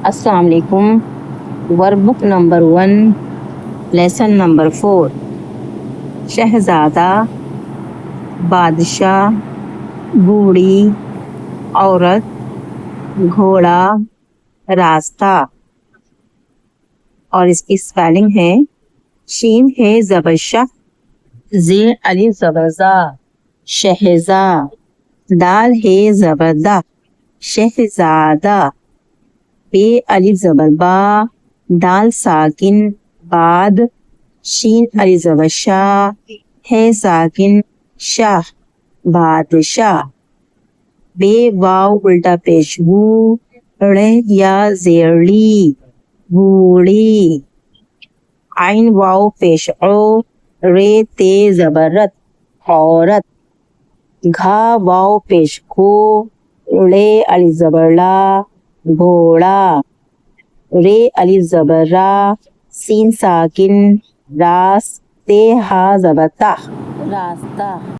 السلام علیکم. Work book number 1 lesson number 4. شہزادہ، بادشاہ، بوڑھی، عورت، گھوڑا، راستہ. اور اس کی اسپیلنگ ہے: شین ہے زبر شہ، زیر الف زبر زا شہزا، دال ہے زبر دا شہزادہ، بے الف زبر با، دال ساکن باد، شین الف زبر شاہ، ہے ساکن شاہ بادشاہ، بے واو الٹا پیش بو، رہ یا زیرلی بوڑھی، عین واو پیش او، رے تے زبر رت عورت، گھا واو پیش کھو، رے الف زبر لا گھوڑا، رے الف زبر را، سین ساکن راس، تے ہا زبر تا راستہ.